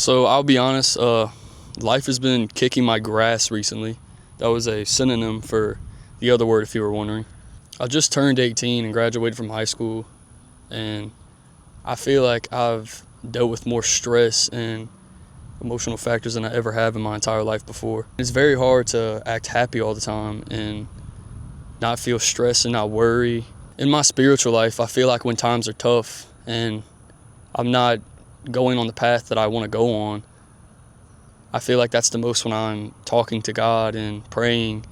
So I'll be honest, life has been kicking my grass recently. That was a synonym for the other word if you were wondering. I just turned 18 and graduated from high school, and I feel like I've dealt with more stress and emotional factors than I ever have in my entire life before. It's very hard to act happy all the time and not feel stressed and not worry. In my spiritual life, I feel like when times are tough and I'm not going on the path that I want to go on, I feel like that's the most when I'm talking to God and praying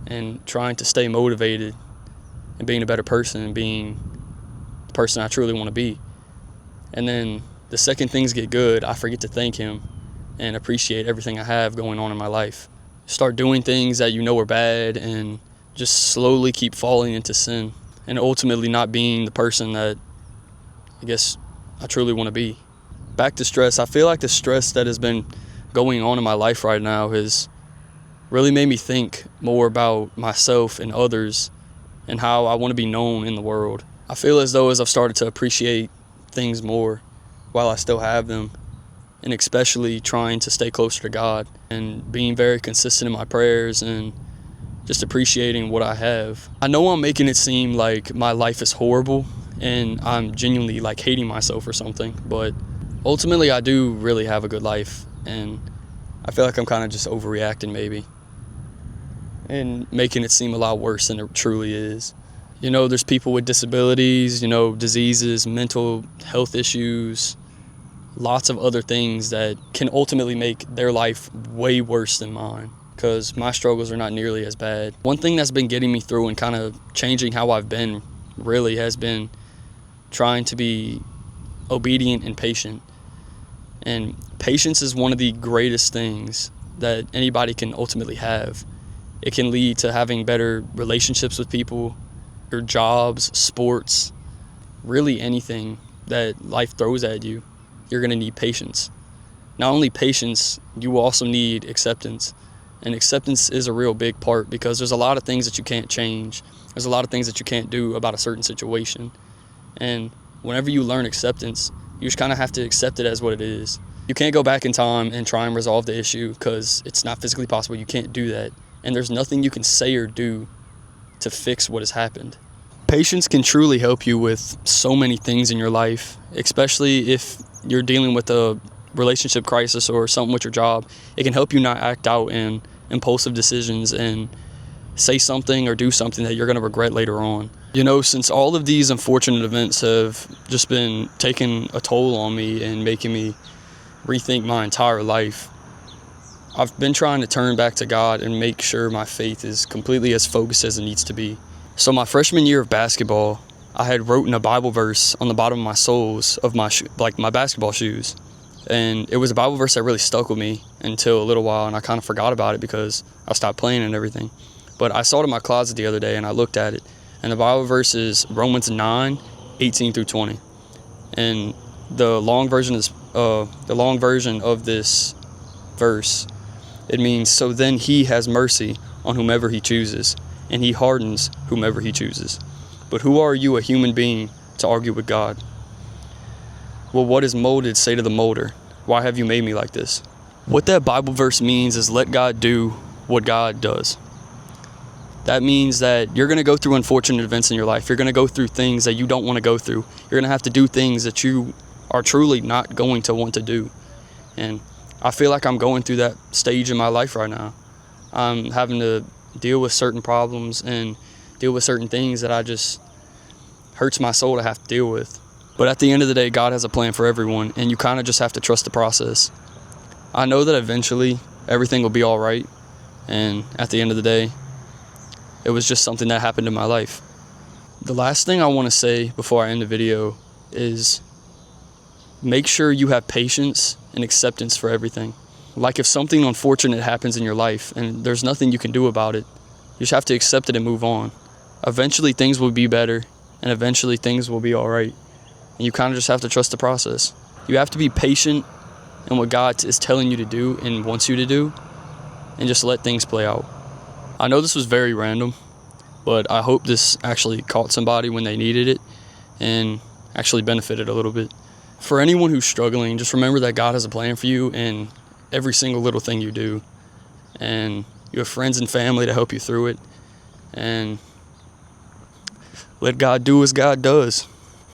and trying to stay motivated and being a better person and being the person I truly want to be. And then the second things get good, I forget to thank Him and appreciate everything I have going on in my life. Start doing things that you know are bad and just slowly keep falling into sin and ultimately not being the person that I guess I truly want to be. Back to stress, I feel like the stress that has been going on in my life right now has really made me think more about myself and others and how I want to be known in the world. I feel as though as I've started to appreciate things more while I still have them, and especially trying to stay closer to God and being very consistent in my prayers and just appreciating what I have. I know I'm making it seem like my life is horrible and I'm genuinely like hating myself or something, but ultimately I do really have a good life, and I feel like I'm kind of just overreacting maybe and making it seem a lot worse than it truly is. You know, there's people with disabilities, diseases, mental health issues, lots of other things that can ultimately make their life way worse than mine because my struggles are not nearly as bad. One thing that's been getting me through and kind of changing how I've been really has been trying to be obedient and patient. And patience is one of the greatest things that anybody can ultimately have. It can lead to having better relationships with people, your jobs, sports, really anything that life throws at you. You're going to need patience. Not only patience, you will also need acceptance. And acceptance is a real big part because there's a lot of things that you can't change. There's a lot of things that you can't do about a certain situation. And whenever you learn acceptance, you just kind of have to accept it as what it is. You can't go back in time and try and resolve the issue because it's not physically possible. You can't do that. And there's nothing you can say or do to fix what has happened. Patience can truly help you with so many things in your life, especially if you're dealing with a relationship crisis or something with your job. It can help you not act out in impulsive decisions and say something or do something that you're going to regret later on. Since all of these unfortunate events have just been taking a toll on me and making me rethink my entire life, I've been trying to turn back to God and make sure my faith is completely as focused as it needs to be. So my freshman year of basketball, I had written a Bible verse on the bottom of my soles of my my basketball shoes. And it was a Bible verse that really stuck with me until a little while, and I kind of forgot about it because I stopped playing and everything. But I saw it in my closet the other day, and I looked at it, and the Bible verse is Romans 9:18 through 20. And the long version of this verse, it means, "So then He has mercy on whomever He chooses, and He hardens whomever He chooses. But who are you, a human being, to argue with God? Well, what is molded, say to the molder, why have you made me like this?" What that Bible verse means is let God do what God does. That means that you're going to go through unfortunate events in your life. You're going to go through things that you don't want to go through. You're going to have to do things that you are truly not going to want to do. And I feel like I'm going through that stage in my life right now. I'm having to deal with certain problems and deal with certain things that I just hurts my soul to have to deal with. But at the end of the day, God has a plan for everyone, and you kind of just have to trust the process. I know that eventually everything will be all right, and at the end of the day, it was just something that happened in my life. The last thing I want to say before I end the video is make sure you have patience and acceptance for everything. Like if something unfortunate happens in your life and there's nothing you can do about it, you just have to accept it and move on. Eventually things will be better, and eventually things will be all right. And you kind of just have to trust the process. You have to be patient in what God is telling you to do and wants you to do, and just let things play out. I know this was very random, but I hope this actually caught somebody when they needed it and actually benefited a little bit. for anyone who's struggling, just remember that God has a plan for you in every single little thing you do. And you have friends and family to help you through it. And let God do as God does.